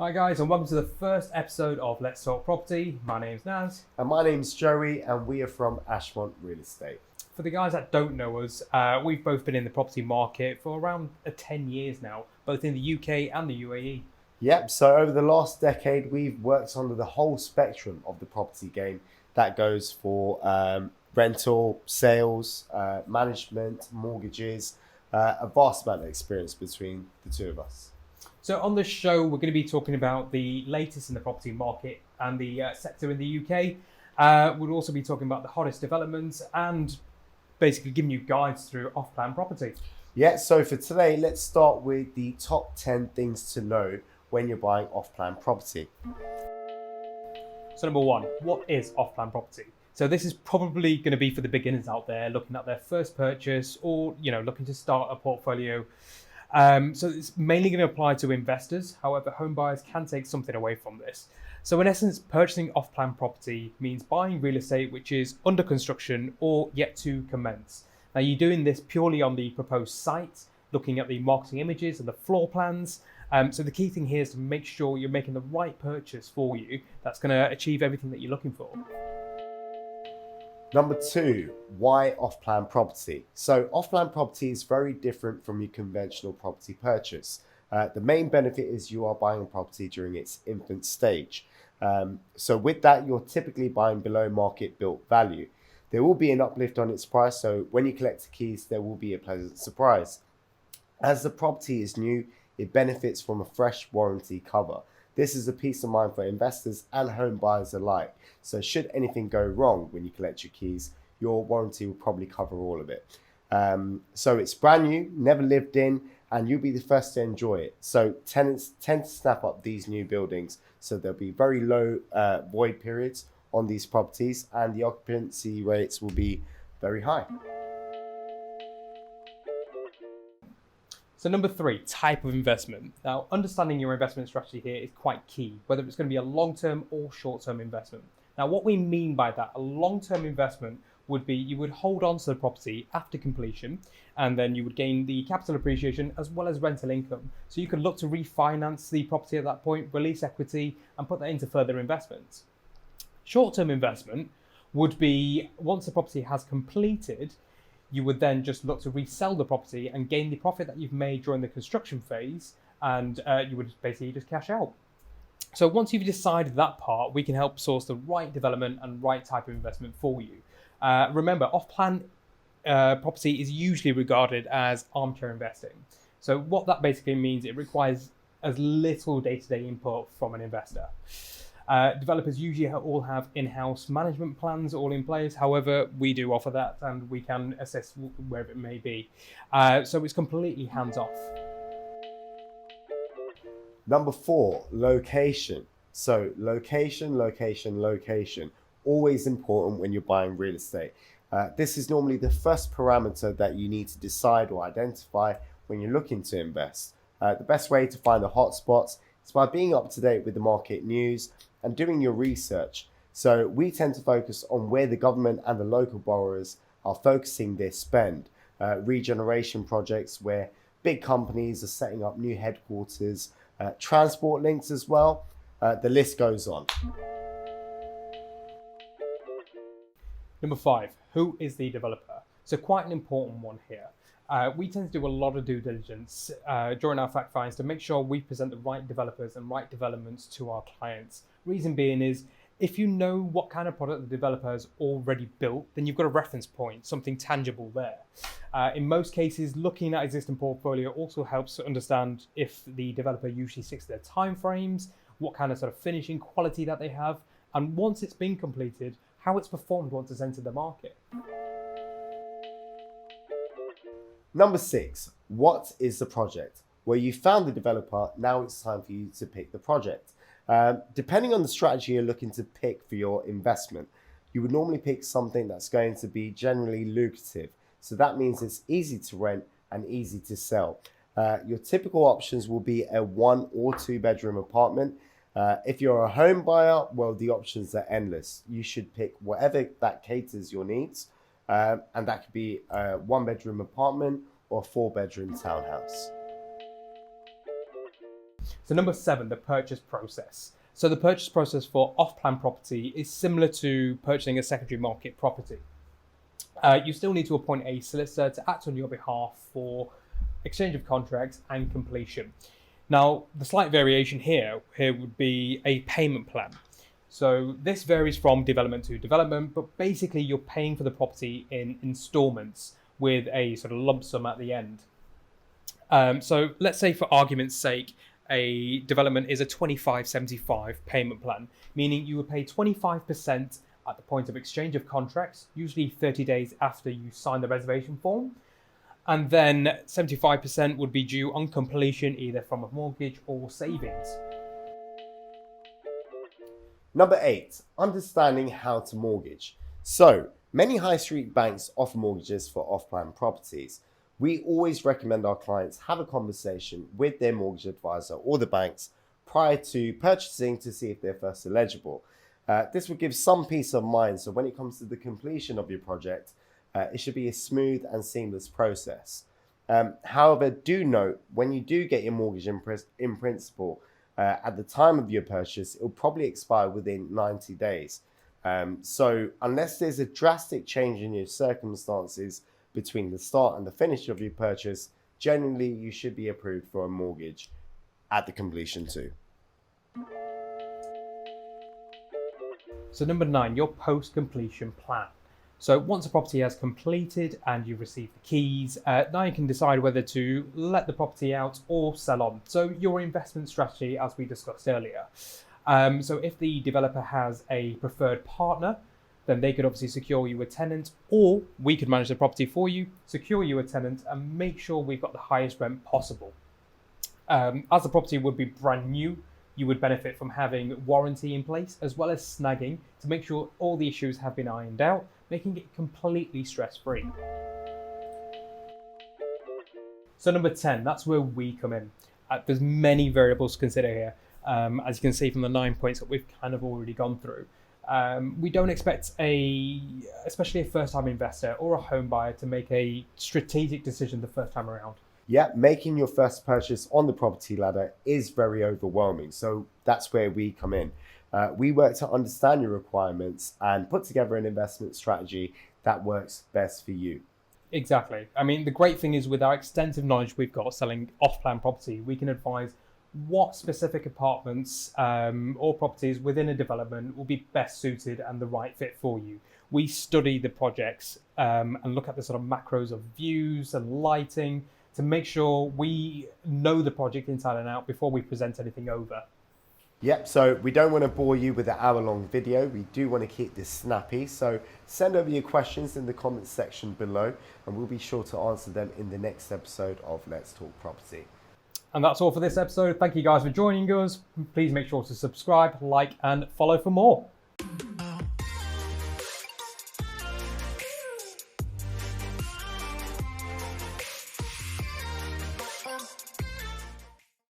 Hi guys, and welcome to the first episode of Let's Talk Property. My name's Naz. And my name's Joey, and we are from Ashmont Real Estate. For the guys that don't know us, we've both been in the property market for around 10 years now, both in the UK and the UAE. Yep, so over the last decade, we've worked under the whole spectrum of the property game. That goes for rental, sales, management, mortgages, a vast amount of experience between the two of us. So on this show, we're going to be talking about the latest in the property market and the sector in the UK. We'll also be talking about the hottest developments and basically giving you guides through off-plan property. Yeah, so for today, let's start with the top 10 things to know when you're buying off-plan property. So number one, what is off-plan property? So this is probably going to be for the beginners out there looking at their first purchase or, looking to start a portfolio. So it's mainly going to apply to investors. However, home buyers can take something away from this. So in essence, purchasing off-plan property means buying real estate which is under construction or yet to commence. Now you're doing this purely on the proposed site, looking at the marketing images and the floor plans. So the key thing here is to make sure you're making the right purchase for you that's going to achieve everything that you're looking for. Number two, why off-plan property? So off-plan property is very different from your conventional property purchase. The main benefit is you are buying a property during its infant stage. So with that, you're typically buying below market built value. There will be an uplift on its price, so when you collect the keys, there will be a pleasant surprise. As the property is new, it benefits from a fresh warranty cover. This is a peace of mind for investors and home buyers alike. So should anything go wrong when you collect your keys, your warranty will probably cover all of it. So it's brand new, never lived in, and you'll be the first to enjoy it. So tenants tend to snap up these new buildings. So there'll be very low void periods on these properties and the occupancy rates will be very high. So number three, type of investment. Now, understanding your investment strategy here is quite key, whether it's going to be a long-term or short-term investment. Now, what we mean by that, a long-term investment would be you would hold on to the property after completion, and then you would gain the capital appreciation as well as rental income. So you can look to refinance the property at that point, release equity, and put that into further investments. Short-term investment would be once the property has completed, you would then just look to resell the property and gain the profit that you've made during the construction phase, and you would basically just cash out. So once you've decided that part, we can help source the right development and right type of investment for you. Remember, off-plan property is usually regarded as armchair investing. So what that basically means, it requires as little day-to-day input from an investor. Developers usually all have in-house management plans all in place. However, we do offer that and we can assess wherever it may be. So it's completely hands-off. Number four, location. So location. Always important when you're buying real estate. This is normally the first parameter that you need to decide or identify when you're looking to invest. The best way to find the hotspots is by being up to date with the market news and doing your research. So we tend to focus on where the government and the local borrowers are focusing their spend. Regeneration projects where big companies are setting up new headquarters, transport links as well. The list goes on. Number five, who is the developer? So quite an important one here. We tend to do a lot of due diligence during our fact finds to make sure we present the right developers and right developments to our clients. Reason being is, if you know what kind of product the developer has already built, then you've got a reference point, something tangible there. In most cases, looking at existing portfolio also helps to understand if the developer usually sticks to their timeframes, what kind of sort of finishing quality that they have, and once it's been completed, how it's performed once it's entered the market. Number six, what is the project? Well, you found the developer, now it's time for you to pick the project. Depending on the strategy you're looking to pick for your investment, you would normally pick something that's going to be generally lucrative. So that means it's easy to rent and easy to sell. Your typical options will be a 1 or 2 bedroom apartment. If you're a home buyer, well, the options are endless. You should pick whatever that caters your needs. And that could be a 1 bedroom apartment or a 4 bedroom townhouse. So number 7, the purchase process. So the purchase process for off-plan property is similar to purchasing a secondary market property. You still need to appoint a solicitor to act on your behalf for exchange of contracts and completion. Now, the slight variation here would be a payment plan. So this varies from development to development, but basically you're paying for the property in installments with a sort of lump sum at the end. So let's say, for argument's sake, a development is a 25/75 payment plan, meaning you would pay 25% at the point of exchange of contracts, usually 30 days after you sign the reservation form. And then 75% would be due on completion, either from a mortgage or savings. Number 8, understanding how to mortgage. So, many high street banks offer mortgages for off-plan properties. We always recommend our clients have a conversation with their mortgage advisor or the banks prior to purchasing to see if they're first eligible. This will give some peace of mind, so when it comes to the completion of your project, it should be a smooth and seamless process. However, do note, when you do get your mortgage in principle, at the time of your purchase, it will probably expire within 90 days. So unless there's a drastic change in your circumstances between the start and the finish of your purchase, generally you should be approved for a mortgage at the completion too. So number 9, your post-completion plan. So once a property has completed and you've received the keys, now you can decide whether to let the property out or sell on. So your investment strategy, as we discussed earlier. So if the developer has a preferred partner, then they could obviously secure you a tenant, or we could manage the property for you, secure you a tenant, and make sure we've got the highest rent possible. As the property would be brand new, you would benefit from having warranty in place, as well as snagging to make sure all the issues have been ironed out, making it completely stress-free. So number 10, that's where we come in. There's many variables to consider here. As you can see from the 9 points that we've kind of already gone through. We don't expect especially a first-time investor or a home buyer to make a strategic decision the first time around. Yeah, making your first purchase on the property ladder is very overwhelming. So that's where we come in. We work to understand your requirements and put together an investment strategy that works best for you. Exactly. I mean, the great thing is, with our extensive knowledge we've got selling off-plan property, we can advise what specific apartments or properties within a development will be best suited and the right fit for you. We study the projects and look at the sort of macros of views and lighting to make sure we know the project inside and out before we present anything over. Yep, so we don't want to bore you with an hour-long video. We do want to keep this snappy. So send over your questions in the comments section below, and we'll be sure to answer them in the next episode of Let's Talk Property. And that's all for this episode. Thank you guys for joining us. Please make sure to subscribe, like, and follow for more.